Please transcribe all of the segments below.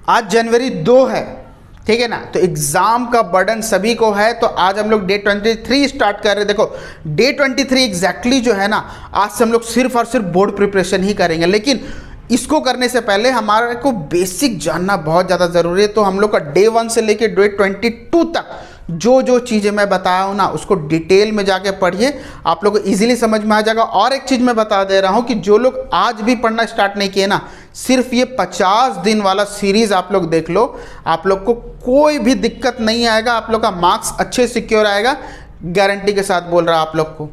आज जनवरी 2 है, ठीक है ना। तो एग्जाम का बर्डन सभी को है। तो आज हम लोग डे 23 स्टार्ट कर रहे हैं। देखो डे 23 एग्जैक्टली जो है ना, आज से हम लोग सिर्फ और सिर्फ बोर्ड प्रिपरेशन ही करेंगे। लेकिन इसको करने से पहले हमारे को बेसिक जानना बहुत ज़्यादा ज़रूरी है। तो हम लोग का डे 1 से लेकर डे 22 तक जो जो चीज़ें मैं बताया हूँ ना, उसको डिटेल में जाके पढ़िए, आप लोग को इजीली समझ में आ जाएगा। और एक चीज़ मैं बता दे रहा हूँ कि जो लोग आज भी पढ़ना स्टार्ट नहीं किए ना, सिर्फ ये 50 दिन वाला सीरीज़ आप लोग देख लो, आप लोग को कोई भी दिक्कत नहीं आएगा। आप लोग का मार्क्स अच्छे सिक्योर आएगा, गारंटी के साथ बोल रहा आप लोग को।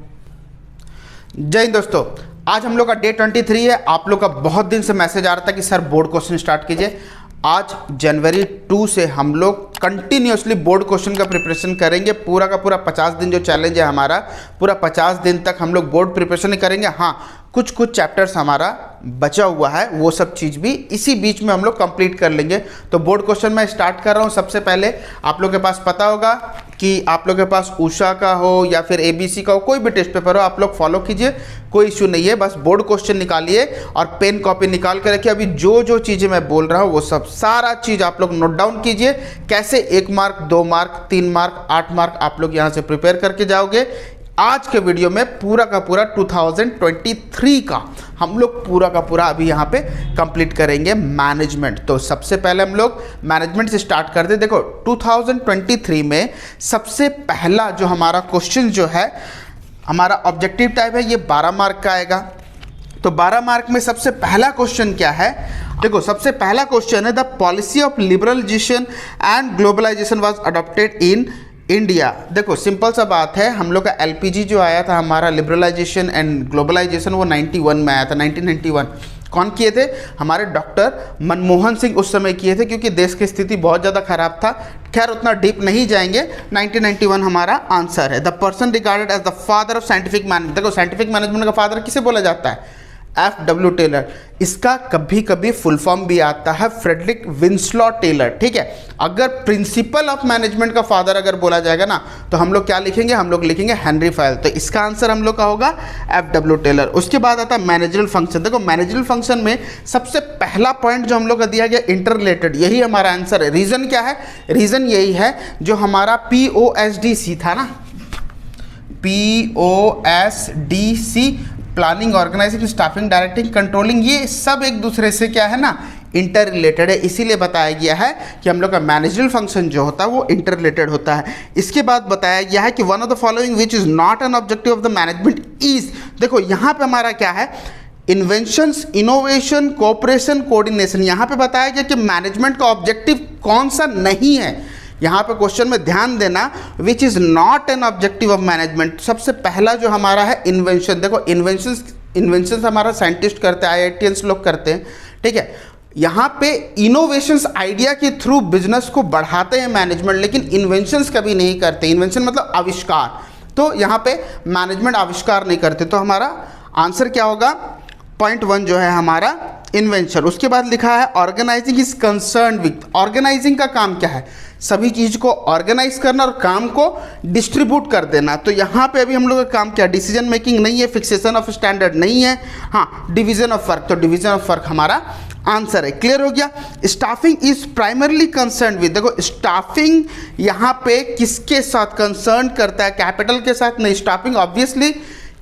जय हिंद दोस्तों, आज हम लोग का डे 23 है। आप लोग का बहुत दिन से मैसेज आ रहा था कि सर बोर्ड क्वेश्चन स्टार्ट कीजिए। आज जनवरी 2 से हम लोग कंटिन्यूसली बोर्ड क्वेश्चन का प्रिपरेशन करेंगे। पूरा का पूरा 50 दिन जो चैलेंज है हमारा, पूरा 50 दिन तक हम लोग बोर्ड प्रिपरेशन करेंगे। हाँ, कुछ कुछ चैप्टर्स हमारा बचा हुआ है, वो सब चीज़ भी इसी बीच में हम लोग कंप्लीट कर लेंगे। तो बोर्ड क्वेश्चन मैं स्टार्ट कर रहा हूँ। सबसे पहले आप लोग के पास पता होगा कि आप लोग के पास उषा का हो या फिर ABC का हो, कोई भी टेस्ट पेपर हो, आप लोग फॉलो कीजिए, कोई इशू नहीं है। बस बोर्ड क्वेश्चन निकालिए और पेन कॉपी निकाल के रखिए। अभी जो जो चीज़ें मैं बोल रहा हूँ वो सब सारा चीज़ आप लोग नोट डाउन कीजिए। कैसे 1 मार्क, 2 मार्क, 3 मार्क, 8 मार्क आप लोग यहाँ से प्रिपेयर करके जाओगे। आज के वीडियो में पूरा का पूरा 2023 का हम लोग पूरा का पूरा अभी यहाँ पे कंप्लीट करेंगे मैनेजमेंट। तो सबसे पहले हम लोग मैनेजमेंट से स्टार्ट करते हैं। देखो 2023 में सबसे पहला जो हमारा क्वेश्चन जो है, हमारा ऑब्जेक्टिव टाइप है, ये 12 मार्क का आएगा। तो 12 मार्क में सबसे पहला क्वेश्चन क्या है? देखो सबसे पहला क्वेश्चन है, the policy of liberalisation and globalisation was adopted in India. देखो सिंपल सा बात है, हम लोग का LPG जो आया था हमारा लिबरलाइजेशन एंड ग्लोबलाइजेशन, वो 91 में आया था, 1991। कौन किए थे? हमारे डॉक्टर मनमोहन सिंह उस समय किए थे, क्योंकि देश की स्थिति बहुत ज़्यादा खराब था। खैर उतना डीप नहीं जाएंगे। 1991 हमारा आंसर है। The person regarded as the father of scientific management. देखो साइंटिफिक मैनेजमेंट का फादर किसे बोला जाता है? FW Taylor. इसका कभी कभी फुल फॉर्म भी आता है फ्रेडरिक विंसलॉ टेलर, ठीक है। अगर प्रिंसिपल ऑफ मैनेजमेंट का फादर अगर बोला जाएगा ना, तो हम लोग क्या लिखेंगे? हम लोग लिखेंगे हेनरी फायल। तो इसका आंसर हम लोग का होगा FW टेलर। उसके बाद आता है मैनेजरल फंक्शन। देखो मैनेजरल फंक्शन में सबसे पहला पॉइंट जो हम लोग का दिया गया इंटर रिलेटेड, यही हमारा आंसर है। रीजन क्या है? रीजन यही है, जो हमारा POSDC था ना, POSDC, planning, organising, staffing, directing, controlling, ये सब एक दूसरे से क्या है ना, इंटर रिलेटेड है। इसीलिए बताया गया है कि हम लोग का मैनेजरल फंक्शन जो होता है वो इंटर रिलेटेड होता है। इसके बाद बताया गया है कि one of the following which is not an objective of the management is. देखो यहाँ पे हमारा क्या है? Inventions, innovation, cooperation, coordination. यहाँ पे बताया गया कि मैनेजमेंट का ऑब्जेक्टिव कौन सा नहीं है। यहाँ पे क्वेश्चन में ध्यान देना, which is not an objective of management. सबसे पहला जो हमारा है इन्वेंशन। देखो इन्वेंशंस हमारा साइंटिस्ट करते हैं, IITians लोग करते हैं, ठीक है। यहाँ पे इनोवेशंस आइडिया के थ्रू बिजनेस को बढ़ाते हैं मैनेजमेंट, लेकिन इन्वेंशंस कभी नहीं करते। इन्वेंशन मतलब आविष्कार, तो यहाँ पे मैनेजमेंट आविष्कार नहीं करते। तो हमारा आंसर क्या होगा? पॉइंट 1 जो है हमारा इन्वेंशन। उसके बाद लिखा है organising is concern with. Organising का काम क्या है? सभी चीज़ को ऑर्गेनाइज करना और काम को डिस्ट्रीब्यूट कर देना। तो यहाँ पे अभी हम लोग का काम क्या? डिसीजन मेकिंग नहीं है, फिक्सेशन ऑफ स्टैंडर्ड नहीं है, हाँ डिवीजन ऑफ वर्क। तो डिवीजन ऑफ वर्क हमारा आंसर है। क्लियर हो गया? Staffing is primarily concern with. देखो स्टाफिंग यहाँ पे किसके साथ कंसर्न करता है? कैपिटल के साथ नहीं। स्टाफिंग ऑब्वियसली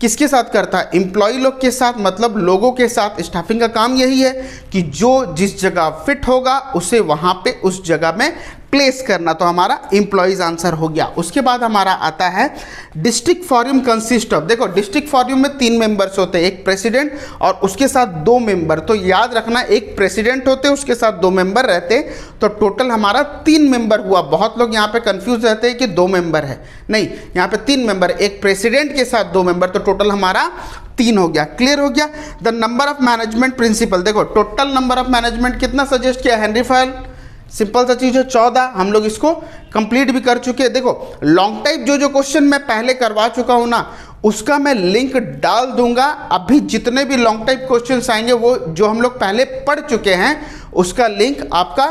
किसके साथ करता है? एम्प्लॉय लोग के साथ, मतलब लोगों के साथ। स्टाफिंग का काम यही है कि जो जिस जगह फिट होगा उसे वहाँ पे उस जगह में प्लेस करना। तो हमारा एम्प्लॉयज आंसर हो गया। उसके बाद हमारा आता है डिस्ट्रिक्ट फॉर्म कंसिस्ट ऑफ। देखो डिस्ट्रिक्ट फॉर्म में 3 मेंबर्स होते हैं, एक प्रेसिडेंट और उसके साथ 2 मेंबर। तो याद रखना, एक प्रेसिडेंट होते उसके साथ 2 मेंबर रहते, तो टोटल हमारा 3 मेंबर हुआ। बहुत लोग यहाँ पे कंफ्यूज रहते हैं कि 2 मेंबर है, नहीं, यहाँ पे 3 मेंबर, एक प्रेसिडेंट के साथ 2 मेंबर, तो टोटल हमारा 3 हो गया। क्लियर हो गया? The number of management principle. देखो टोटल नंबर ऑफ मैनेजमेंट कितना सजेस्ट किया? Henri Fayol. सिंपल सा चीज़ है 14। हम लोग इसको कंप्लीट भी कर चुके हैं। देखो लॉन्ग टाइप जो क्वेश्चन मैं पहले करवा चुका हूं ना, उसका मैं लिंक डाल दूंगा। अभी जितने भी लॉन्ग टाइप क्वेश्चंस आएंगे वो जो हम लोग पहले पढ़ चुके हैं, उसका लिंक आपका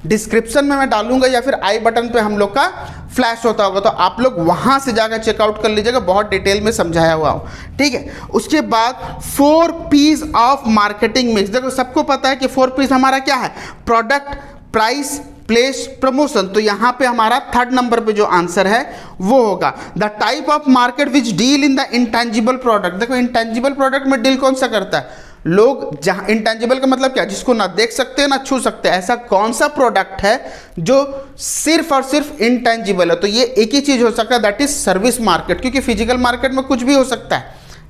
डिस्क्रिप्शन में मैं डालूंगा या फिर आई बटन पे हम लोग का फ्लैश होता होगा, तो आप लोग वहां से जाकर चेकआउट कर लीजिएगा। बहुत डिटेल में समझाया हुआ हो, ठीक है। उसके बाद 4 P's ऑफ मार्केटिंग मिक्स। देखो सबको पता है कि 4 P's हमारा क्या है? Product, price, place, promotion. तो यहाँ पे हमारा थर्ड नंबर पे जो आंसर है वो होगा the type of market which deal in the intangible product. देखो इंटेंजिबल प्रोडक्ट में डील कौन सा करता है, लोग जहाँ, इंटेंजिबल का मतलब क्या, जिसको ना देख सकते ना छू सकते, ऐसा कौन सा प्रोडक्ट है जो सिर्फ और सिर्फ इंटेंजिबल है। तो ये एक ही चीज हो सकता है, दैट इज सर्विस मार्केट, क्योंकि फिजिकल मार्केट में कुछ भी हो सकता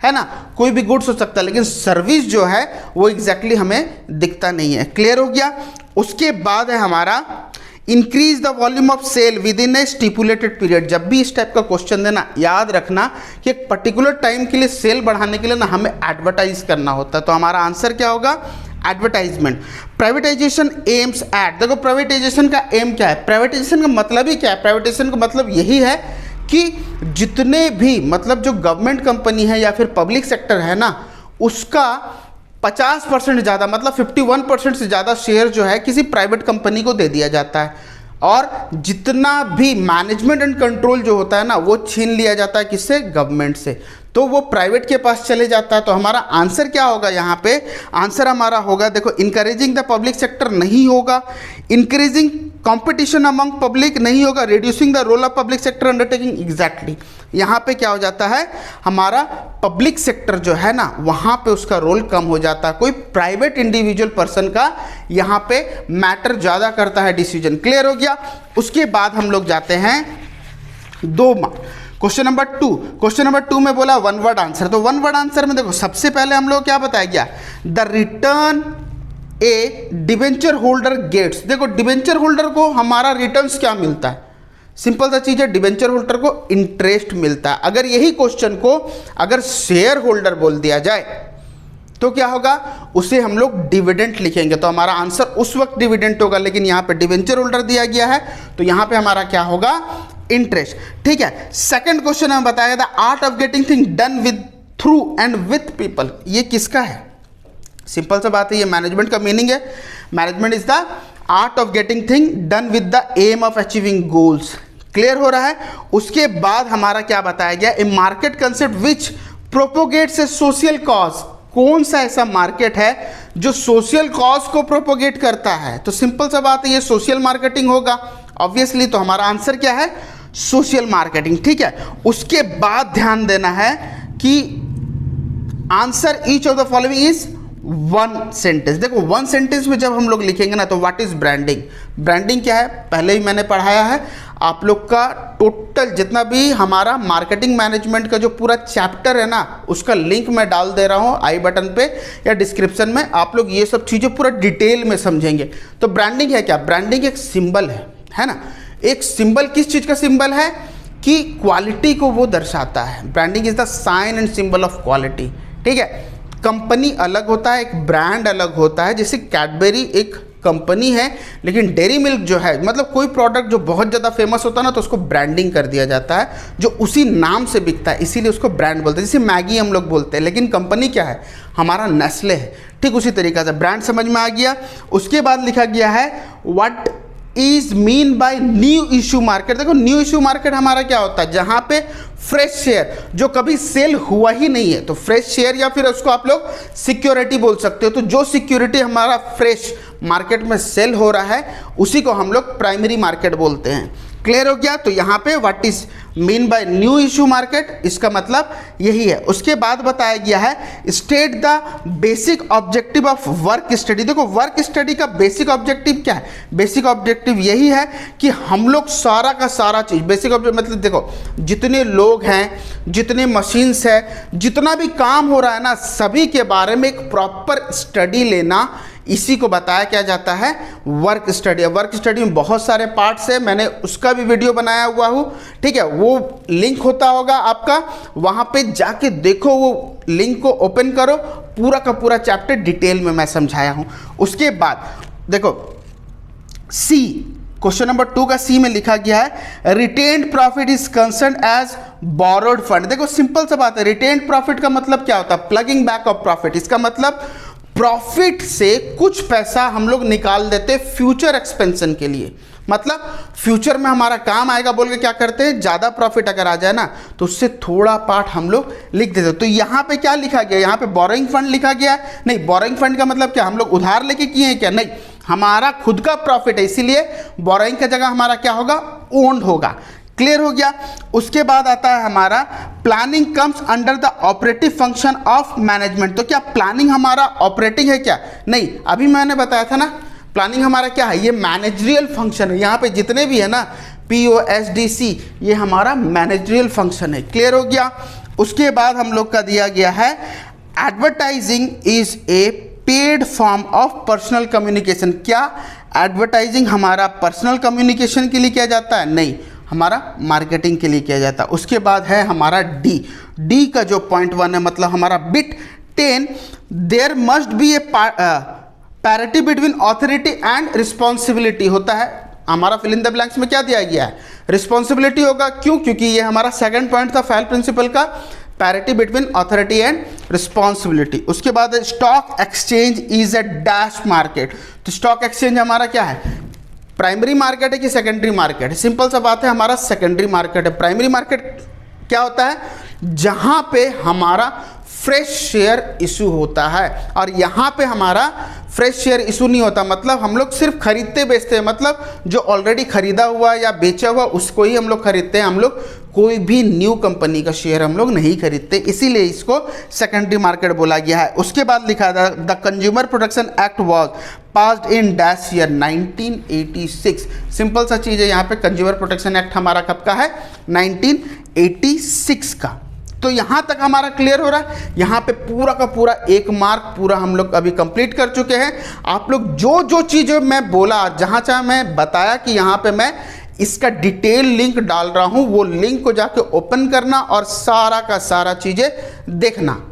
है ना, कोई भी गुड्स हो सकता है, लेकिन सर्विस जो है वो एग्जैक्टली हमें दिखता नहीं है। क्लियर हो गया। उसके बाद है हमारा increase the volume of sale within a stipulated period. जब भी इस टाइप का क्वेश्चन देना, याद रखना कि एक पर्टिकुलर टाइम के लिए सेल बढ़ाने के लिए ना हमें एडवर्टाइज करना होता है। तो हमारा आंसर क्या होगा, एडवर्टाइजमेंट। प्राइवेटाइजेशन एम्स एट, देखो प्राइवेटाइजेशन का एम क्या है, प्राइवेटाइजेशन का मतलब ही क्या है, प्राइवेटाइजेशन का मतलब यही है कि जितने भी मतलब जो गवर्नमेंट कंपनी है या फिर पब्लिक सेक्टर है ना, उसका 50% ज़्यादा मतलब 51% से ज़्यादा शेयर जो है किसी प्राइवेट कंपनी को दे दिया जाता है, और जितना भी मैनेजमेंट एंड कंट्रोल जो होता है ना वो छीन लिया जाता है किससे, गवर्नमेंट से, तो वो प्राइवेट के पास चले जाता है। तो हमारा आंसर क्या होगा यहाँ पे, आंसर हमारा होगा, देखो इंकरेजिंग द पब्लिक सेक्टर नहीं होगा, इंक्रीजिंग कंपटीशन अमंग पब्लिक नहीं होगा, reducing the role of public sector undertaking, exactly यहाँ पे क्या हो जाता है, हमारा पब्लिक सेक्टर जो है ना वहाँ पे उसका रोल कम हो जाता है, कोई प्राइवेट इंडिविजुअल पर्सन का यहाँ पे मैटर ज़्यादा करता है डिसीजन। क्लियर हो गया। उसके बाद हम लोग जाते हैं क्वेश्चन नंबर 2 में बोला वन वर्ड आंसर। तो वन वर्ड आंसर में देखो सबसे पहले हम लोग क्या बताया गया, the return a debenture holder gets. देखो डिवेंचर होल्डर को हमारा रिटर्न्स क्या मिलता है, सिंपल सा चीज है, डिवेंचर होल्डर को इंटरेस्ट मिलता है। अगर यही क्वेश्चन को अगर शेयर होल्डर बोल दिया जाए तो क्या होगा, उसे हम लोग डिविडेंड लिखेंगे, तो हमारा आंसर उस वक्त डिविडेंड होगा, लेकिन यहाँ पे डिवेंचर होल्डर दिया गया है तो यहाँ पे हमारा क्या होगा, इंटरेस्ट। ठीक है। सेकंड क्वेश्चन हमें बताया था art of getting thing done with through and with people. ये किसका है, सिंपल सा बात है, ये मैनेजमेंट का मीनिंग है। Management is the art of getting thing done with the aim of achieving goals. Clear हो रहा है। उसके बाद हमारा क्या बताया गया, a market concept which propagates a social cause. कौन सा ऐसा मार्केट है जो सोशल कॉज को प्रोपोगेट करता है, तो सिंपल सा बात है, ये सोशल मार्केटिंग होगा ऑब्वियसली। तो हमारा आंसर क्या है, सोशल मार्केटिंग। ठीक है। उसके बाद ध्यान देना है कि answer each of the following is one sentence. देखो वन सेंटेंस में जब हम लोग लिखेंगे ना तो व्हाट इज ब्रांडिंग, ब्रांडिंग क्या है पहले ही मैंने पढ़ाया है। आप लोग का टोटल जितना भी हमारा मार्केटिंग मैनेजमेंट का जो पूरा चैप्टर है ना उसका लिंक मैं डाल दे रहा हूँ आई बटन पे या डिस्क्रिप्शन में, आप लोग ये सब चीज़ें पूरा डिटेल में समझेंगे। तो ब्रांडिंग है क्या, ब्रांडिंग एक सिंबल है ना, एक सिंबल किस चीज़ का सिंबल है कि क्वालिटी को वो दर्शाता है। Branding is the sign and symbol of quality. ठीक है। कंपनी अलग होता है, एक ब्रांड अलग होता है, जैसे कैडबरी एक कंपनी है, लेकिन डेयरी मिल्क जो है मतलब कोई प्रोडक्ट जो बहुत ज़्यादा फेमस होता है ना तो उसको ब्रांडिंग कर दिया जाता है, जो उसी नाम से बिकता है इसीलिए उसको ब्रांड बोलते हैं। जैसे मैगी हम लोग बोलते हैं, लेकिन कंपनी क्या है, हमारा नेस्ले है। ठीक उसी तरीके से ब्रांड समझ में आ गया। उसके बाद लिखा गया है what is mean by new issue market. देखो न्यू इशू मार्केट हमारा क्या होता है, जहां पे फ्रेश शेयर जो कभी सेल हुआ ही नहीं है, तो फ्रेश शेयर या फिर उसको आप लोग सिक्योरिटी बोल सकते हो। तो जो सिक्योरिटी हमारा फ्रेश मार्केट में सेल हो रहा है उसी को हम लोग प्राइमरी मार्केट बोलते हैं। क्लियर हो गया। तो यहाँ पे what is mean by new issue market, इसका मतलब यही है। उसके बाद बताया गया है state the basic objective of work study. देखो वर्क स्टडी का बेसिक ऑब्जेक्टिव क्या है, बेसिक ऑब्जेक्टिव यही है कि हम लोग सारा का सारा चीज़, बेसिक ऑब्जेक्टिव मतलब देखो जितने लोग हैं, जितने मशीन्स हैं, जितना भी काम हो रहा है ना, सभी के बारे में एक प्रॉपर स्टडी लेना, इसी को बताया क्या जाता है, वर्क स्टडी। वर्क स्टडी में बहुत सारे पार्ट्स है, मैंने उसका भी वीडियो बनाया हुआ हूँ। ठीक है, वो लिंक होता होगा आपका, वहाँ पे जाके देखो, वो लिंक को ओपन करो, पूरा का पूरा चैप्टर डिटेल में मैं समझाया हूँ। उसके बाद देखो सी, क्वेश्चन नंबर 2 का सी में लिखा गया है retained profit is concern as borrowed fund. देखो सिंपल सा बात है, रिटेन्ड प्रॉफिट का मतलब क्या होता है, प्लगिंग बैक ऑफ प्रॉफिट। इसका मतलब प्रॉफिट से कुछ पैसा हम लोग निकाल देते फ्यूचर एक्सपेंशन के लिए, मतलब फ्यूचर में हमारा काम आएगा बोल के क्या करते हैं, ज़्यादा प्रॉफिट अगर आ जाए ना तो उससे थोड़ा पार्ट हम लोग लिख देते। तो यहाँ पे क्या लिखा गया, यहाँ पे बोरोइंग फंड लिखा गया है। नहीं, बोरोइंग फंड का मतलब क्या, हम लोग उधार लेके किए हैं क्या, नहीं, हमारा खुद का प्रॉफिट है, इसीलिए बोरोइंग का जगह हमारा क्या होगा, ओन्ड होगा। क्लियर हो गया। उसके बाद आता है हमारा planning comes under the operative function of management. तो क्या प्लानिंग हमारा ऑपरेटिंग है क्या? नहीं, अभी मैंने बताया था ना प्लानिंग हमारा क्या है, ये मैनेजरियल फंक्शन है। यहाँ पे जितने भी है ना POSDC, ये हमारा मैनेजरियल फंक्शन है। क्लियर हो गया। उसके बाद हम लोग का दिया गया है advertising is a paid form of personal communication. क्या एडवर्टाइजिंग हमारा पर्सनल कम्युनिकेशन के लिए किया जाता है? नहीं, हमारा मार्केटिंग के लिए किया जाता है। उसके बाद है हमारा डी का जो पॉइंट 1 है, मतलब हमारा bit 10, there must be a parity between authority and responsibility होता है। हमारा फिल इन द ब्लैंक्स में क्या दिया गया है, रिस्पॉन्सिबिलिटी होगा। क्यों? क्योंकि ये हमारा सेकंड पॉइंट था फेल प्रिंसिपल का, parity between authority and responsibility. उसके बाद stock exchange is a dash market. तो स्टॉक एक्सचेंज हमारा क्या है, प्राइमरी मार्केट है कि सेकेंडरी मार्केट है? सिंपल सा बात है, हमारा सेकेंडरी मार्केट है। प्राइमरी मार्केट क्या होता है, जहां पे हमारा फ्रेश शेयर इशू होता है, और यहाँ पे हमारा फ्रेश शेयर इशू नहीं होता। मतलब हम लोग सिर्फ खरीदते बेचते हैं, मतलब जो ऑलरेडी खरीदा हुआ या बेचा हुआ उसको ही हम लोग खरीदते हैं। हम लोग कोई भी न्यू कंपनी का शेयर हम लोग नहीं खरीदते, इसीलिए इसको सेकेंडरी मार्केट बोला गया है। उसके बाद लिखा था the consumer protection act was passed in dash year 1986। Simple सा चीज़ है, यहाँ पे कंज्यूमर प्रोटेक्शन एक्ट हमारा कब का है, 1986 का। तो यहाँ तक हमारा क्लियर हो रहा है। यहाँ पे पूरा का पूरा 1 मार्क पूरा हम लोग अभी कंप्लीट कर चुके हैं। आप लोग जो जो चीज़ें मैं बोला, जहाँ जहाँ मैं बताया कि यहाँ पे मैं इसका डिटेल लिंक डाल रहा हूँ, वो लिंक को जाके ओपन करना और सारा का सारा चीज़ें देखना।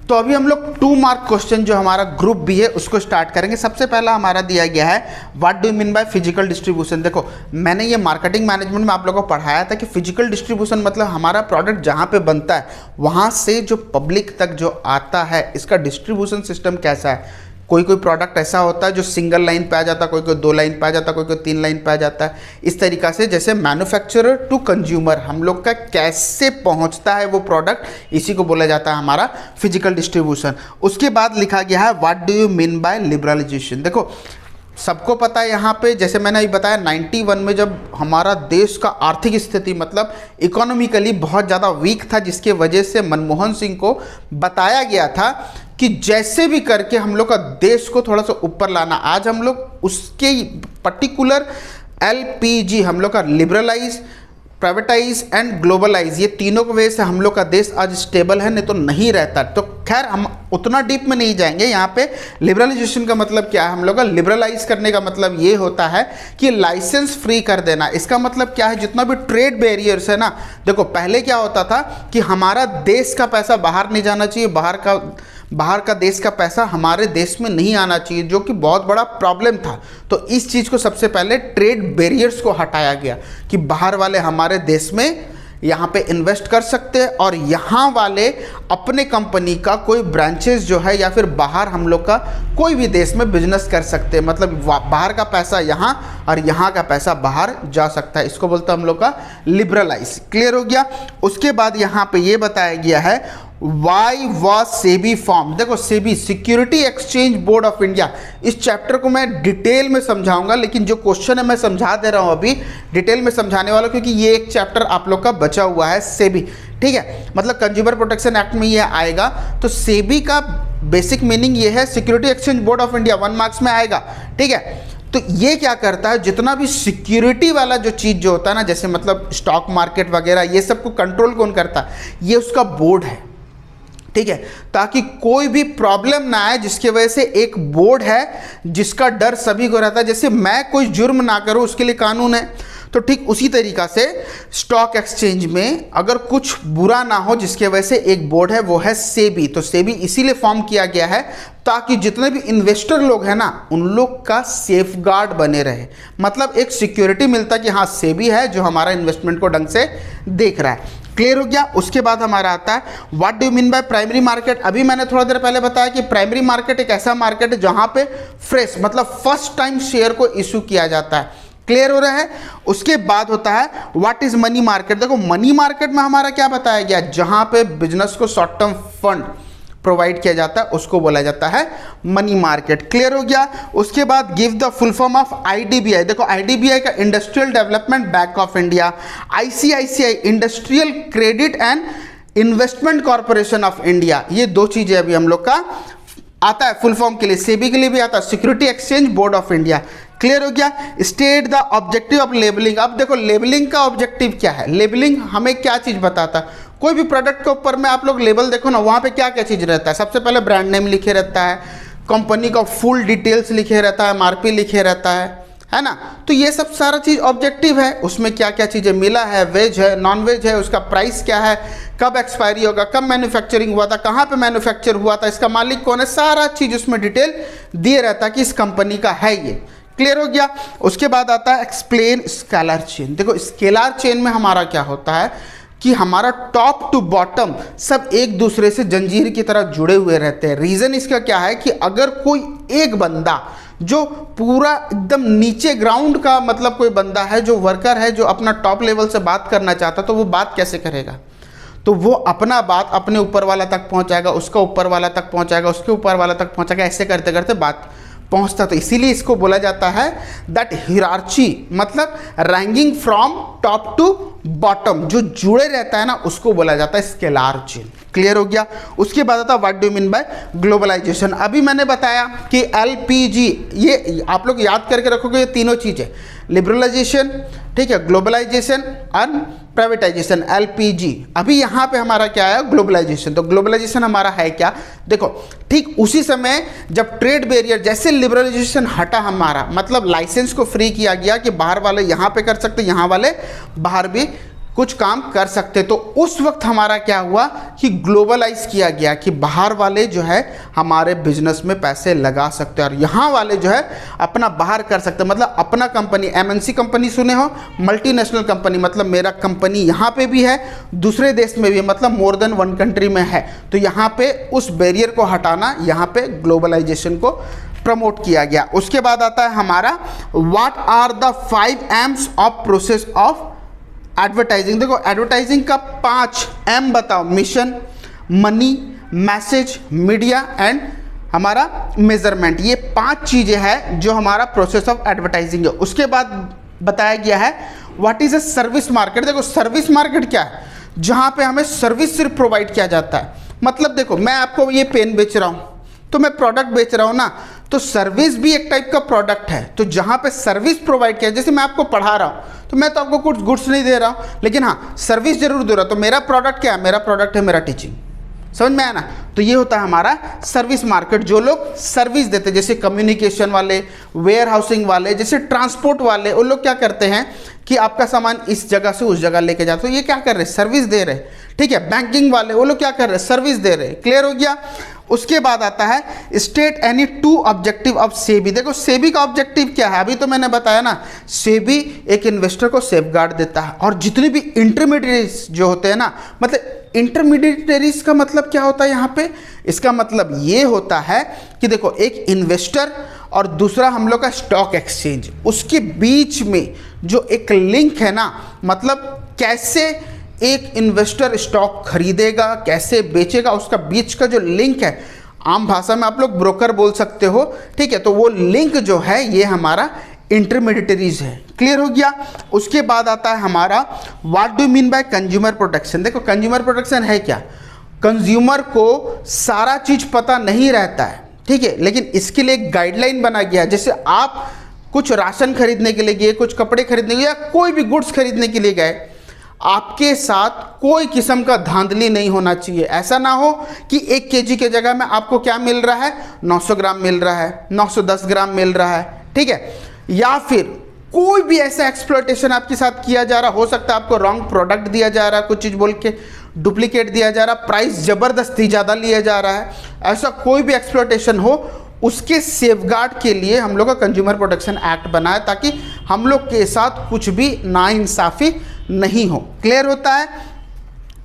तो अभी हम लोग 2 मार्क क्वेश्चन जो हमारा ग्रुप बी है उसको स्टार्ट करेंगे। सबसे पहला हमारा दिया गया है what do you mean by physical distribution. देखो, मैंने ये मार्केटिंग मैनेजमेंट में आप लोगों को पढ़ाया था कि फिजिकल डिस्ट्रीब्यूशन मतलब हमारा प्रोडक्ट जहाँ पे बनता है वहाँ से जो पब्लिक तक जो आता है, इसका डिस्ट्रीब्यूशन सिस्टम कैसा है। कोई कोई प्रोडक्ट ऐसा होता है जो सिंगल लाइन पे आ जाता है, कोई कोई 2 लाइन पे आ जाता है, कोई कोई 3 लाइन पे आ जाता है। इस तरीक़ा से जैसे मैन्युफैक्चरर टू कंज्यूमर हम लोग का कैसे पहुंचता है वो प्रोडक्ट, इसी को बोला जाता है हमारा फिजिकल डिस्ट्रीब्यूशन। उसके बाद लिखा गया है what do you mean by liberalisation. देखो, सबको पता है यहाँ पे, जैसे मैंने अभी बताया 91 में जब हमारा देश का आर्थिक स्थिति मतलब इकोनॉमिकली बहुत ज़्यादा वीक था, जिसके वजह से मनमोहन सिंह को बताया गया था कि जैसे भी करके हम लोग का देश को थोड़ा सा ऊपर लाना। आज हम लोग उसके पर्टिकुलर LPG हम लोग का लिबरलाइज, प्राइवेटाइज एंड ग्लोबलाइज, ये तीनों की वजह से हम लोग का देश आज स्टेबल है, नहीं तो नहीं रहता। तो खैर हम उतना डीप में नहीं जाएंगे। यहाँ पे लिबरलाइजेशन का मतलब क्या है, हम लोग का लिबरलाइज करने का मतलब ये होता है कि लाइसेंस फ्री कर देना। इसका मतलब क्या है, जितना भी ट्रेड बैरियर्स है ना, देखो पहले क्या होता था कि हमारा देश का पैसा बाहर नहीं जाना चाहिए, बाहर का देश का पैसा हमारे देश में नहीं आना चाहिए, जो कि बहुत बड़ा प्रॉब्लम था। तो इस चीज़ को सबसे पहले ट्रेड बैरियर्स को हटाया गया कि बाहर वाले हमारे देश में यहाँ पे इन्वेस्ट कर सकते हैं, और यहाँ वाले अपने कंपनी का कोई ब्रांचेस जो है या फिर बाहर हम लोग का कोई भी देश में बिजनेस कर सकते हैं। मतलब बाहर का पैसा यहाँ और यहाँ का पैसा बाहर जा सकता है। इसको बोलते हैं हम लोग का लिबरलाइज। क्लियर हो गया। उसके बाद यहाँ पे ये बताया गया है वाई वॉज सेबी फॉर्म। देखो, SEBI security exchange board of India, इस चैप्टर को मैं डिटेल में समझाऊंगा, लेकिन जो क्वेश्चन है मैं समझा दे रहा हूँ अभी, डिटेल में समझाने वाला, क्योंकि ये एक चैप्टर आप लोग का बचा हुआ है सेबी। ठीक है, मतलब कंज्यूमर प्रोटेक्शन एक्ट में ये आएगा। तो सेबी का बेसिक मीनिंग ये है, security exchange board of India, 1 marks में आएगा। ठीक है, तो ये क्या करता है, जितना भी सिक्योरिटी वाला जो चीज़ जो होता है ना, जैसे मतलब स्टॉक मार्केट वगैरह, ये सब को कंट्रोल कौन करता है, ये उसका बोर्ड है। ठीक है, ताकि कोई भी प्रॉब्लम ना आए, जिसकी वजह से एक बोर्ड है जिसका डर सभी को रहता है। जैसे मैं कोई जुर्म ना करूं उसके लिए कानून है, तो ठीक उसी तरीक़ा से स्टॉक एक्सचेंज में अगर कुछ बुरा ना हो, जिसके वजह से एक बोर्ड है, वो है सेबी। तो सेबी इसीलिए फॉर्म किया गया है ताकि जितने भी इन्वेस्टर लोग हैं ना, उन लोग का सेफगार्ड बने रहे। मतलब एक सिक्योरिटी मिलता है कि हाँ सेबी है जो हमारा इन्वेस्टमेंट को ढंग से देख रहा है। क्लियर हो गया। उसके बाद हमारा आता है what do you mean by primary market. अभी मैंने थोड़ा देर पहले बताया कि प्राइमरी मार्केट एक ऐसा मार्केट है जहां पे फ्रेश मतलब फर्स्ट टाइम शेयर को इशू किया जाता है। क्लियर हो रहा है। उसके बाद होता है व्हाट इज मनी मार्केट। देखो, मनी मार्केट में हमारा क्या बताया गया, जहां पे बिजनेस को शॉर्ट टर्म फंड प्रोवाइड किया जाता है उसको बोला जाता है मनी मार्केट। क्लियर हो गया। उसके बाद give the full form of IDBI. देखो आईडीबीआई का industrial development bank of India, ICICI industrial credit and investment corporation of India, ये दो चीजें अभी हम लोग का आता है फुल फॉर्म के लिए। सेबी के लिए भी आता है security exchange board of India. Clear हो गया। State the objective of labelling. अब देखो लेबलिंग का ऑब्जेक्टिव क्या है, लेबलिंग हमें क्या चीज बताता है। कोई भी प्रोडक्ट के ऊपर में आप लोग लेबल देखो ना, वहाँ पे क्या क्या चीज़ रहता है। सबसे पहले ब्रांड नेम लिखे रहता है, कंपनी का फुल डिटेल्स लिखे रहता है, एमआरपी लिखे रहता है ना। तो ये सब सारा चीज़ ऑब्जेक्टिव है। उसमें क्या क्या चीज़ें मिला है, वेज है, नॉन वेज है, उसका प्राइस क्या है, कब एक्सपायरी होगा, कब मैन्युफैक्चरिंग हुआ था, कहाँ पे मैन्युफैक्चर हुआ था, इसका मालिक कौन है, सारा चीज़ उसमें डिटेल दिए रहता है कि इस कंपनी का है ये। क्लियर हो गया। उसके बाद आता है एक्सप्लेन स्केलर चेन। देखो स्केलर चेन में हमारा क्या होता है कि हमारा टॉप टू बॉटम सब एक दूसरे से जंजीर की तरह जुड़े हुए रहते हैं। रीज़न इसका क्या है कि अगर कोई एक बंदा जो पूरा एकदम नीचे ग्राउंड का मतलब कोई बंदा है जो वर्कर है जो अपना टॉप लेवल से बात करना चाहता तो वो बात कैसे करेगा, तो वो अपना बात अपने ऊपर वाला तक पहुंचाएगा, उसका ऊपर वाला तक पहुंचाएगा, उसके ऊपर वाला तक पहुंचाएगा, ऐसे करते करते बात पहुंचता। तो इसीलिए इसको बोला जाता है दैट हिरार्ची, मतलब ranking from top to bottom, जो जुड़े रहता है ना उसको बोला जाता है स्केलर चेन। क्लियर हो गया। उसके बाद आता है what do mean by globalisation. अभी मैंने बताया कि एलपीजी, ये आप लोग याद करके रखोगे, ये तीनों चीज़ें लिबरलाइजेशन, ठीक है, ग्लोबलाइजेशन एंड प्राइवेटाइजेशन, एलपीजी। अभी यहाँ पे हमारा क्या है, ग्लोबलाइजेशन। तो ग्लोबलाइजेशन हमारा है क्या, देखो ठीक उसी समय जब ट्रेड बैरियर, जैसे लिबरलाइजेशन हटा हमारा, मतलब लाइसेंस को फ्री किया गया कि बाहर वाले यहाँ पे कर सकते, यहाँ वाले बाहर भी कुछ काम कर सकते, तो उस वक्त हमारा क्या हुआ कि ग्लोबलाइज किया गया कि बाहर वाले जो है हमारे बिजनेस में पैसे लगा सकते हैं और यहाँ वाले जो है अपना बाहर कर सकते हैं। मतलब अपना कंपनी, एमएनसी कंपनी सुने हो, मल्टीनेशनल कंपनी, मतलब मेरा कंपनी यहाँ पे भी है, दूसरे देश में भी है, मतलब मोर देन वन कंट्री में है। तो यहाँ पे उस बैरियर को हटाना, यहाँ पे ग्लोबलाइजेशन को प्रमोट किया गया। उसके बाद आता है हमारा what are the 5 M's of process of advertising. देखो एडवर्टाइजिंग का 5 M बताओ, mission, money, message, media and हमारा मेजरमेंट। ये 5 चीज़ें हैं जो हमारा प्रोसेस ऑफ एडवर्टाइजिंग है। उसके बाद बताया गया है what is a service market. देखो सर्विस मार्केट क्या है, जहाँ पे हमें सर्विस सिर्फ प्रोवाइड किया जाता है। मतलब देखो मैं आपको ये पेन बेच रहा हूँ तो मैं प्रोडक्ट बेच रहा हूँ ना, तो सर्विस भी एक टाइप का प्रोडक्ट है। तो जहाँ पे सर्विस प्रोवाइड किया, जैसे मैं आपको पढ़ा रहा हूँ तो मैं तो आपको कुछ गुड्स नहीं दे रहा हूँ, लेकिन हाँ सर्विस जरूर दे रहा हूँ। तो मेरा प्रोडक्ट क्या है, मेरा प्रोडक्ट है मेरा टीचिंग। समझ में आया ना। तो ये होता है हमारा सर्विस मार्केट, जो लोग सर्विस देते हैं, जैसे कम्युनिकेशन वाले, वेयर हाउसिंग वाले, जैसे ट्रांसपोर्ट वाले, वो लोग क्या करते हैं कि आपका सामान इस जगह से उस जगह लेके जाते, तो ये क्या कर रहे हैं, सर्विस दे रहे हैं। ठीक है, बैंकिंग वाले वो लोग क्या कर रहे हैं, सर्विस दे रहे हैं। क्लियर हो गया। उसके बाद आता है state any 2 objective of SEBI. देखो सेबी का ऑब्जेक्टिव क्या है, अभी तो मैंने बताया ना, सेबी एक इन्वेस्टर को सेफगार्ड देता है और जितने भी इंटरमीडिएट्स जो होते हैं ना, मतलब इंटरमीडिएटरीज का मतलब क्या होता है यहाँ पे, इसका मतलब ये होता है कि देखो एक इन्वेस्टर और दूसरा हम लोग का स्टॉक एक्सचेंज, उसके बीच में जो एक लिंक है ना, मतलब कैसे एक इन्वेस्टर स्टॉक खरीदेगा, कैसे बेचेगा, उसका बीच का जो लिंक है, आम भाषा में आप लोग ब्रोकर बोल सकते हो। ठीक है, तो वो लिंक जो है ये हमारा इंटरमीडिएटरीज है। क्लियर हो गया। उसके बाद आता है हमारा what do mean by consumer protection. देखो कंज्यूमर प्रोटेक्शन है क्या, कंज्यूमर को सारा चीज पता नहीं रहता है, ठीक है, लेकिन इसके लिए एक गाइडलाइन बना गया है। जैसे आप कुछ राशन खरीदने के लिए गए, कुछ कपड़े खरीदने के लिए, या कोई भी गुड्स खरीदने के लिए गए, आपके साथ कोई किस्म का धांधली नहीं होना चाहिए। ऐसा ना हो कि 1 kg के जगह में आपको क्या मिल रहा है, 900 ग्राम मिल रहा है, 910 ग्राम मिल रहा है, ठीक है, या फिर कोई भी ऐसा एक्सप्लॉयटेशन आपके साथ किया जा रहा। हो सकता है आपको रॉन्ग प्रोडक्ट दिया जा रहा है, कुछ चीज़ बोल के डुप्लीकेट दिया जा रहा, प्राइस ज़बरदस्ती ज़्यादा लिया जा रहा है, ऐसा कोई भी एक्सप्लॉयटेशन हो, उसके सेफगार्ड के लिए हम लोग का कंज्यूमर प्रोटेक्शन एक्ट बना है, ताकि हम लोग के साथ कुछ भी नाइंसाफ़ी नहीं हो। क्लियर होता है।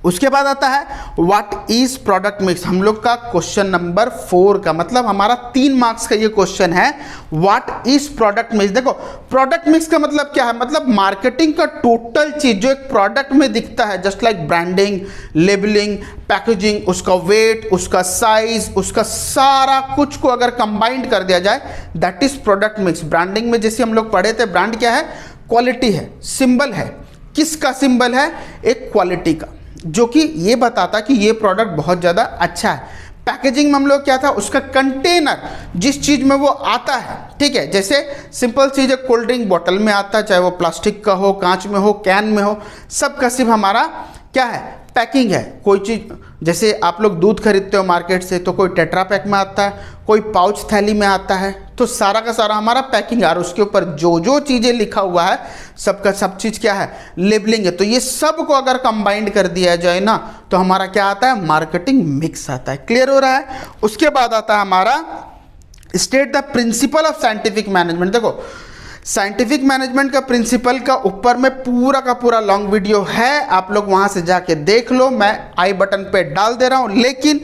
उसके बाद आता है व्हाट इज प्रोडक्ट मिक्स, हम लोग का क्वेश्चन नंबर 4 का, मतलब हमारा 3 मार्क्स का ये क्वेश्चन है, व्हाट इज प्रोडक्ट मिक्स। देखो प्रोडक्ट मिक्स का मतलब क्या है, मतलब मार्केटिंग का टोटल चीज जो एक प्रोडक्ट में दिखता है, just like branding, labelling, packaging, उसका वेट, उसका साइज, उसका सारा कुछ को अगर कंबाइंड कर दिया जाए, that is product mix. Branding में जैसे हम लोग पढ़े थे, ब्रांड क्या है, क्वालिटी है, सिंबल है, किसका सिंबल है, एक क्वालिटी का, जो कि ये बताता कि ये प्रोडक्ट बहुत ज़्यादा अच्छा है। पैकेजिंग में हम लोग क्या था, उसका कंटेनर, जिस चीज़ में वो आता है, ठीक है, जैसे सिंपल चीज़ है, कोल्ड ड्रिंक बॉटल में आता है, चाहे वो प्लास्टिक का हो, कांच में हो, कैन में हो, सबका सिर्फ हमारा क्या है, पैकिंग है। कोई चीज़ जैसे आप लोग दूध खरीदते हो मार्केट से, तो कोई टेट्रा पैक में आता है, कोई पाउच थैली में आता है, तो सारा का सारा हमारा पैकिंग, और उसके ऊपर जो जो चीज़ें लिखा हुआ है सबका सब चीज़ क्या है, लेबलिंग है। तो ये सब को अगर कंबाइंड कर दिया जाए ना, तो हमारा क्या आता है, मार्केटिंग मिक्स आता है। क्लियर हो रहा है। उसके बाद आता है हमारा state the principle of scientific management. देखो साइंटिफिक मैनेजमेंट का प्रिंसिपल का ऊपर में पूरा का पूरा लॉन्ग वीडियो है, आप लोग वहां से जाके देख लो, मैं आई बटन पे डाल दे रहा हूं, लेकिन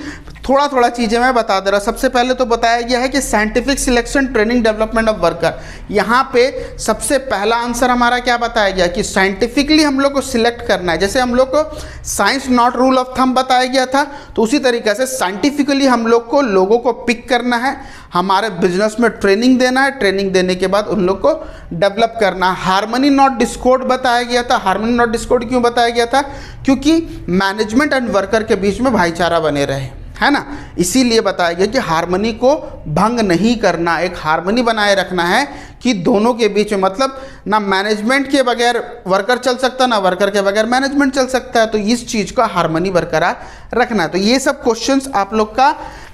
थोड़ा थोड़ा चीज़ें मैं बता दे रहा हूँ। सबसे पहले तो बताया गया है कि scientific selection training development of worker, यहाँ पे सबसे पहला आंसर हमारा क्या बताया गया कि साइंटिफिकली हम लोग को सिलेक्ट करना है। जैसे हम लोग को science not rule of thumb बताया गया था, तो उसी तरीके से साइंटिफिकली हम लोग को लोगों को पिक करना है, हमारे बिजनेस में ट्रेनिंग देना है, ट्रेनिंग देने के बाद उन लोग को डेवलप करना। हार्मनी नॉट डिस्कॉर्ड बताया गया था। हार्मनी नॉट डिस्कॉर्ड क्यों बताया गया था, क्योंकि मैनेजमेंट एंड वर्कर के बीच में भाईचारा बने रहे, है ना, इसीलिए बताया गया कि हार्मनी को भंग नहीं करना, एक हार्मनी बनाए रखना है कि दोनों के बीच में, मतलब ना मैनेजमेंट के बगैर वर्कर चल सकता, ना वर्कर के बगैर मैनेजमेंट चल सकता है, तो इस चीज़ का हार्मनी बरकरार रखना है। तो ये सब क्वेश्चंस आप लोग का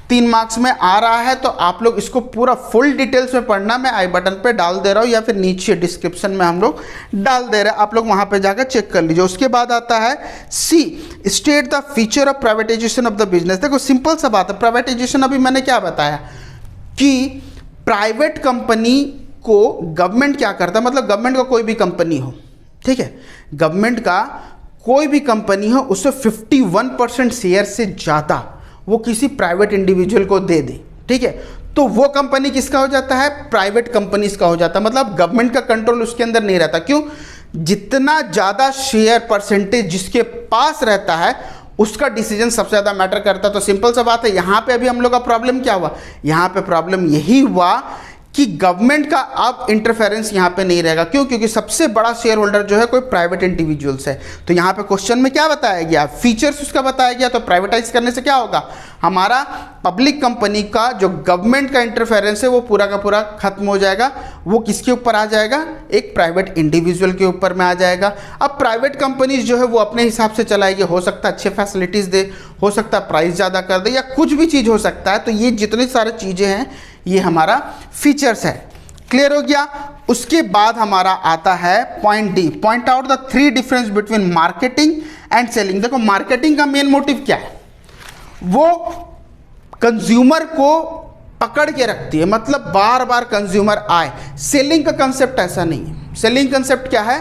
3 मार्क्स में आ रहा है, तो आप लोग इसको पूरा फुल डिटेल्स में पढ़ना, मैं आई बटन पे डाल दे रहा हूँ या फिर नीचे डिस्क्रिप्शन में हम लोग डाल दे रहे हैं, आप लोग वहाँ पे जाकर चेक कर लीजिए। उसके बाद आता है C, state the feature of privatization of the business. देखो सिंपल सा बात है, प्राइवेटाइजेशन अभी मैंने क्या बताया कि प्राइवेट कंपनी को गवर्नमेंट क्या करता है, मतलब गवर्नमेंट का कोई भी कंपनी हो, ठीक है, गवर्नमेंट का कोई भी कंपनी हो, उससे 51% शेयर से ज़्यादा वो किसी प्राइवेट इंडिविजुअल को दे दे, ठीक है, तो वो कंपनी किसका हो जाता है, प्राइवेट कंपनीज का हो जाता है। मतलब गवर्नमेंट का कंट्रोल उसके अंदर नहीं रहता। क्यों, जितना ज़्यादा शेयर परसेंटेज जिसके पास रहता है उसका डिसीजन सबसे ज़्यादा मैटर करता है। तो सिंपल सा बात है, यहाँ पे अभी हम लोग का प्रॉब्लम क्या हुआ, यहाँ पे प्रॉब्लम यही हुआ कि गवर्नमेंट का अब इंटरफेरेंस यहाँ पे नहीं रहेगा। क्यों, क्योंकि सबसे बड़ा शेयर होल्डर जो है कोई प्राइवेट इंडिविजुअल्स है। तो यहाँ पे क्वेश्चन में क्या बताया गया, फीचर्स उसका बताया गया। तो प्राइवेटाइज करने से क्या होगा, हमारा पब्लिक कंपनी का जो गवर्नमेंट का इंटरफेरेंस है वो पूरा का पूरा खत्म हो जाएगा। वो किसके ऊपर आ जाएगा, एक प्राइवेट इंडिविजुअल के ऊपर में आ जाएगा। अब प्राइवेट कंपनीज जो है वो अपने हिसाब से चलाएगी, हो सकता है अच्छे फैसिलिटीज़ दे, हो सकता है प्राइस ज़्यादा कर दे, या कुछ भी चीज़ हो सकता है। तो ये जितनी सारी चीज़ें हैं ये हमारा फीचर्स है। क्लियर हो गया। उसके बाद हमारा आता है point D, point out the 3 difference between marketing and selling. देखो मार्केटिंग का मेन मोटिव क्या है, वो कंज्यूमर को पकड़ के रखती है, मतलब बार बार कंज्यूमर आए। सेलिंग का कंसेप्ट ऐसा नहीं है। सेलिंग कंसेप्ट क्या है,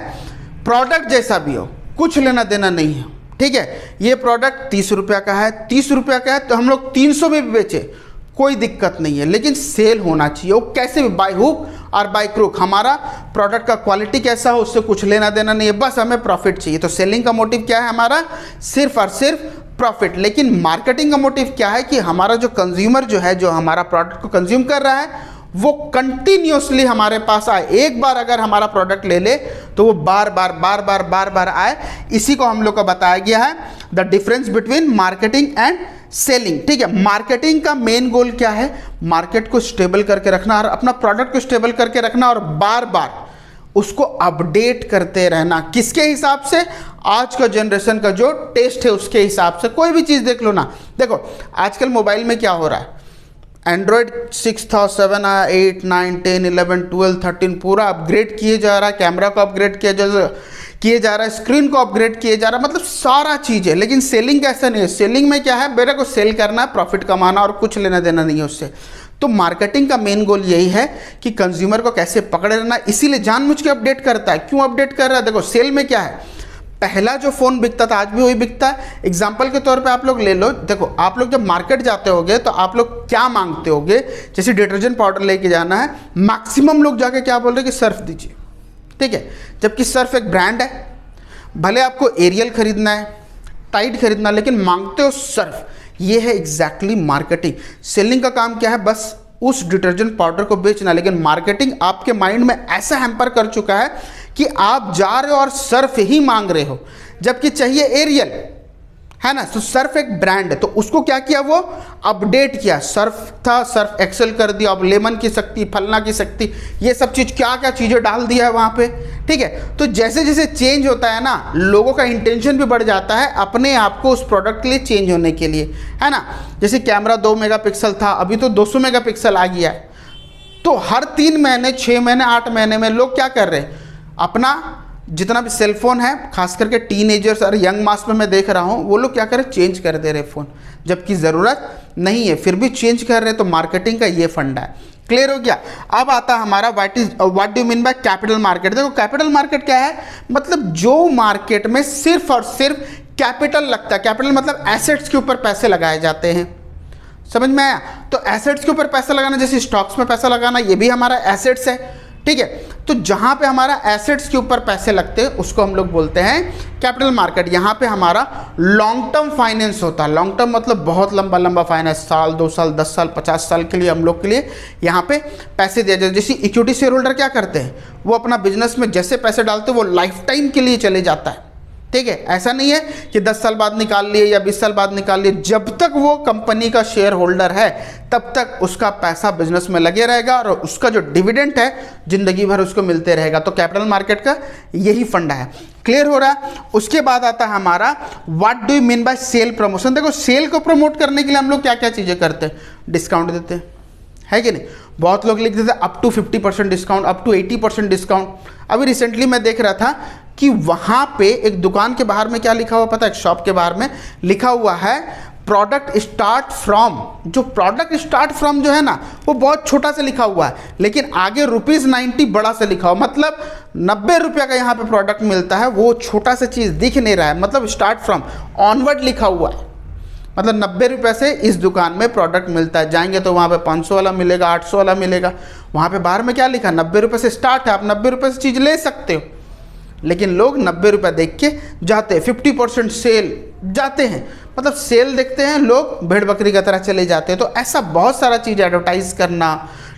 प्रोडक्ट जैसा भी हो, कुछ लेना देना नहीं है, ठीक है। ये प्रोडक्ट 30 रुपये का है, 30 रुपये का है, तो हम लोग 300 में भी बेचे कोई दिक्कत नहीं है, लेकिन सेल होना चाहिए। वो कैसे भी, बाय हुक और बाय क्रुक, हमारा प्रोडक्ट का क्वालिटी कैसा हो उससे कुछ लेना देना नहीं है, बस हमें प्रॉफिट चाहिए। तो सेलिंग का मोटिव क्या है हमारा, सिर्फ और सिर्फ प्रॉफिट। लेकिन मार्केटिंग का मोटिव क्या है कि हमारा जो कंज्यूमर जो है, जो हमारा प्रोडक्ट को कंज्यूम कर रहा है, वो कंटिन्यूसली हमारे पास आए। एक बार अगर हमारा प्रोडक्ट ले ले तो वो बार बार आए। इसी को हम लोग को बताया गया है the difference between marketing and selling, ठीक है। मार्केटिंग का मेन गोल क्या है, मार्केट को स्टेबल करके रखना और अपना प्रोडक्ट को स्टेबल करके रखना और बार बार उसको अपडेट करते रहना। किसके हिसाब से, आज का जनरेशन का जो टेस्ट है उसके हिसाब से। कोई भी चीज़ देख लो ना, देखो आजकल मोबाइल में क्या हो रहा है, एंड्रॉयड 6 था, 7 आया, 8, 9, 10, 11, 12, 13 पूरा अपग्रेड किए जा रहा है। कैमरा को अपग्रेड किए जा रहा है, स्क्रीन को अपग्रेड किए जा रहा है, मतलब सारा चीज़ है। लेकिन सेलिंग कैसा नहीं है, सेलिंग में क्या है, मेरे को सेल करना है, प्रॉफिट कमाना और कुछ लेना देना नहीं है उससे। तो मार्केटिंग का मेन गोल यही है कि कंज्यूमर को कैसे पकड़े रहना, इसीलिए जानबूझ के अपडेट करता है। क्यों अपडेट कर रहा है, देखो सेल में क्या है, पहला जो फ़ोन बिकता था आज भी वही बिकता है। एग्जाम्पल के तौर पे आप लोग ले लो, देखो आप लोग जब मार्केट जाते होगे तो आप लोग क्या मांगते होगे, जैसे डिटर्जेंट पाउडर लेके जाना है, मैक्सिमम लोग जाके क्या बोल रहे हैं कि सर्फ दीजिए, ठीक है, जबकि सर्फ एक ब्रांड है। भले आपको एरियल खरीदना है, टाइड खरीदना, लेकिन मांगते हो सर्फ। ये है एग्जैक्टली मार्केटिंग। सेलिंग का काम क्या है, बस उस डिटर्जेंट पाउडर को बेचना, लेकिन मार्केटिंग आपके माइंड में ऐसा हैम्पर कर चुका है कि आप जा रहे हो और सर्फ ही मांग रहे हो, जबकि चाहिए एरियल, है ना। तो सर्फ एक ब्रांड है, तो उसको क्या किया, वो अपडेट किया। सर्फ था, सर्फ एक्सेल कर दिया, अब लेमन की शक्ति, फलना की शक्ति, ये सब चीज़ क्या क्या चीज़ें डाल दिया है वहाँ पे, ठीक है। तो जैसे जैसे चेंज होता है ना, लोगों का इंटेंशन भी बढ़ जाता है अपने आप को उस प्रोडक्ट के लिए चेंज होने के लिए, है ना। जैसे कैमरा 2 मेगापिक्सल था, अभी तो 200 मेगापिक्सल आ गया है। तो हर 3 महीने, 6 महीने, 8 महीने में लोग क्या कर रहे हैं, अपना जितना भी सेलफोन है, खास करके टीनेजर्स और यंग मास में मैं देख रहा हूँ, वो लोग क्या कर रहे हैं, चेंज कर दे रहे फ़ोन, जबकि ज़रूरत नहीं है, फिर भी चेंज कर रहे हैं। तो मार्केटिंग का ये फंडा है। क्लियर हो गया। अब आता हमारा what do mean by capital market. देखो कैपिटल मार्केट क्या है, मतलब जो मार्केट में सिर्फ और सिर्फ कैपिटल लगता है। कैपिटल मतलब एसेट्स के ऊपर पैसे लगाए जाते हैं, समझ में आया। तो एसेट्स के ऊपर पैसा लगाना, जैसे स्टॉक्स में पैसा लगाना, ये भी हमारा एसेट्स है, ठीक है। तो जहां पे हमारा एसेट्स के ऊपर पैसे लगते हैं उसको हम लोग बोलते हैं कैपिटल मार्केट। यहां पे हमारा लॉन्ग टर्म फाइनेंस होता है। लॉन्ग टर्म मतलब बहुत लंबा लंबा फाइनेंस, साल, 2 साल, 10 साल, 50 साल के लिए हम लोग के लिए यहाँ पे पैसे दिए जाते हैं। जैसे इक्विटी शेयर होल्डर क्या करते हैं, वो अपना बिजनेस में जैसे पैसे डालते हैं वो लाइफ टाइम के लिए चले जाता है, ठीक है। ऐसा नहीं है कि 10 साल बाद निकाल लिए या 20 साल बाद निकाल लिए, जब तक वो कंपनी का शेयर होल्डर है तब तक उसका पैसा बिजनेस में लगे रहेगा और उसका जो डिविडेंड है जिंदगी भर उसको मिलते रहेगा। तो कैपिटल मार्केट का यही फंडा है। क्लियर हो रहा है। उसके बाद आता है हमारा what do you mean by sale promotion. देखो सेल को प्रमोट करने के लिए हम लोग क्या क्या चीज़ें करते हैं, डिस्काउंट देते हैं, है कि नहीं। बहुत लोग लिख देते हैं up to 50% discount, up to 80% discount. अभी रिसेंटली मैं देख रहा था कि वहाँ पे एक दुकान के बाहर में क्या लिखा हुआ पता है, एक शॉप के बाहर में लिखा हुआ है प्रोडक्ट स्टार्ट फ्रॉम। जो प्रोडक्ट स्टार्ट फ्रॉम जो है ना, वो बहुत छोटा से लिखा हुआ है, लेकिन आगे ₹90 बड़ा से लिखा हुआ, मतलब 90 रुपये का यहाँ पे प्रोडक्ट मिलता है। वो छोटा सा चीज़ दिख नहीं रहा है, मतलब स्टार्ट फ्रॉम ऑनवर्ड लिखा हुआ है, मतलब 90 रुपये से इस दुकान में प्रोडक्ट मिलता है। जाएंगे तो वहाँ पे 500 वाला मिलेगा, 800 वाला मिलेगा। वहाँ पे बाहर में क्या लिखा, 90 रुपये से स्टार्ट है, आप 90 रुपये से चीज़ ले सकते हो। लेकिन लोग 90 रुपये देख के जाते हैं, 50% सेल जाते हैं, मतलब सेल देखते हैं लोग, भेड़ बकरी की तरह चले जाते हैं। तो ऐसा बहुत सारा चीज़ एडवर्टाइज करना,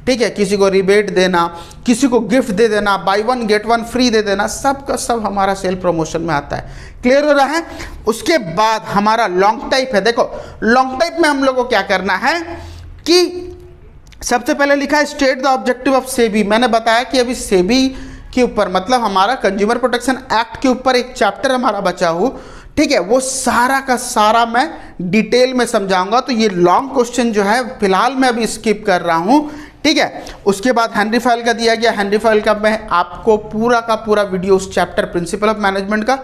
ठीक है, किसी को रिबेट देना, किसी को गिफ्ट दे देना, बाय 1 गेट 1 फ्री दे देना, सब का सब हमारा सेल प्रमोशन में आता है। क्लियर हो रहा है। उसके बाद हमारा लॉन्ग टाइप है। देखो लॉन्ग टाइप में हम लोग को क्या करना है कि सबसे पहले लिखा है state the objective of SEBI. मैंने बताया कि अभी सेबी के ऊपर मतलब हमारा कंज्यूमर प्रोटेक्शन एक्ट के ऊपर एक चैप्टर हमारा बचा हो, ठीक है, वो सारा का सारा मैं डिटेल में समझाऊंगा। तो ये लॉन्ग क्वेश्चन जो है फिलहाल मैं अभी स्किप कर रहा हूँ, ठीक है। उसके बाद हेनरी फाइल का दिया गया, हेनरी फाइल का मैं आपको पूरा का पूरा वीडियो उस चैप्टर प्रिंसिपल ऑफ मैनेजमेंट का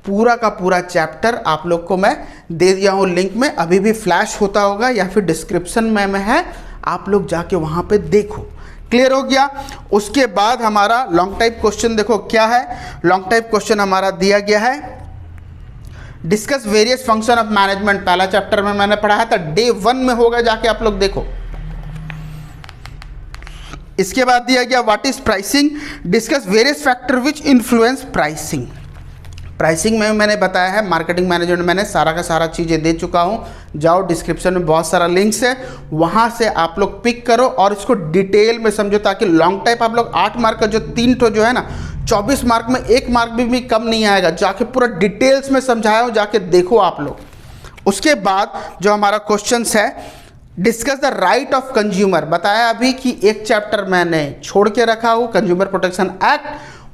पूरा चैप्टर आप लोग को मैं दे दिया हूँ लिंक में, अभी भी फ्लैश होता होगा या फिर डिस्क्रिप्शन में है, आप लोग जाके वहाँ पे देखो। क्लियर हो गया। उसके बाद हमारा लॉन्ग टाइप क्वेश्चन देखो क्या है। लॉन्ग टाइप क्वेश्चन हमारा दिया गया है discuss various function of management. पहला चैप्टर में मैंने पढ़ाया था, डे 1 में होगा, जाके आप लोग देखो। इसके बाद दिया गया what is pricing, discuss various factor which influence pricing. Pricing में मैंने बताया है, मार्केटिंग मैनेजमेंट मैंने सारा का सारा चीज़ें दे चुका हूँ। जाओ डिस्क्रिप्शन में बहुत सारा लिंक्स है, वहाँ से आप लोग पिक करो और इसको डिटेल में समझो, ताकि लॉन्ग टाइप आप लोग 8 मार्क का जो 3 ठो जो है ना 24 मार्क में 1 मार्क भी कम नहीं आएगा। जाके पूरा डिटेल्स में समझाया हो, जाके देखो आप लोग। उसके बाद जो हमारा क्वेश्चन है discuss the right of consumer. बताया अभी कि एक चैप्टर मैंने छोड़ के रखा हूँ कंज्यूमर प्रोटेक्शन एक्ट,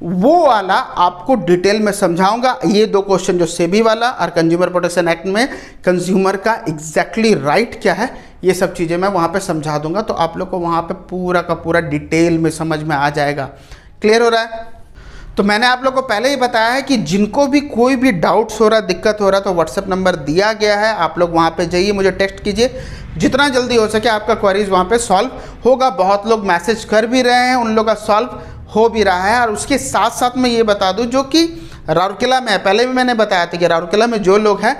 वो वाला आपको डिटेल में समझाऊंगा। ये 2 क्वेश्चन जो सेबी वाला और कंज्यूमर प्रोटेक्शन एक्ट में कंज्यूमर का एग्जैक्टली राइट क्या है, ये सब चीज़ें मैं वहाँ पे समझा दूंगा। तो आप लोग को वहाँ पे पूरा का पूरा डिटेल में समझ में आ जाएगा। क्लियर हो रहा है। तो मैंने आप लोग को पहले ही बताया है कि जिनको भी कोई भी डाउट्स हो रहा, दिक्कत हो रहा, तो व्हाट्सएप नंबर दिया गया है, आप लोग वहाँ पे जाइए, मुझे टेक्स्ट कीजिए, जितना जल्दी हो सके आपका क्वेरीज वहाँ पे सॉल्व होगा। बहुत लोग मैसेज कर भी रहे हैं, उन लोग का सॉल्व हो भी रहा है। और उसके साथ साथ मैं ये बता दूं, जो कि राउरकेला में है, पहले भी मैंने बताया था कि राउरकेला में जो लोग हैं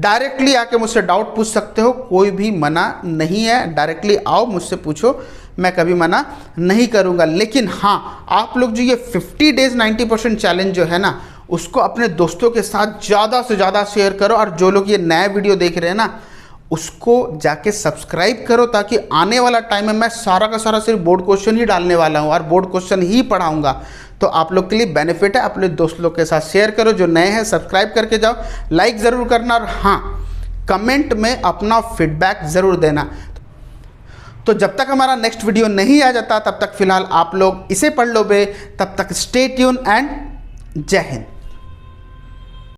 डायरेक्टली आके मुझसे डाउट पूछ सकते हो, कोई भी मना नहीं है, डायरेक्टली आओ मुझसे पूछो, मैं कभी मना नहीं करूँगा। लेकिन हाँ, आप लोग जो ये 50 डेज 90% चैलेंज जो है ना, उसको अपने दोस्तों के साथ ज़्यादा से ज़्यादा शेयर करो, और जो लोग ये नया वीडियो देख रहे हैं ना, उसको जाके सब्सक्राइब करो, ताकि आने वाला टाइम में मैं सारा का सारा सिर्फ बोर्ड क्वेश्चन ही डालने वाला हूँ और बोर्ड क्वेश्चन ही पढ़ाऊँगा। तो आप लोग के लिए बेनिफिट है, अपने दोस्त लोग के साथ शेयर करो, जो नए हैं सब्सक्राइब करके जाओ, लाइक ज़रूर करना, और हाँ, कमेंट में अपना फीडबैक ज़रूर देना। तो जब तक हमारा नेक्स्ट वीडियो नहीं आ जाता, तब तक फिलहाल आप लोग इसे पढ़ लो बे, तब तक स्टे ट्यून एंड जय हिंद।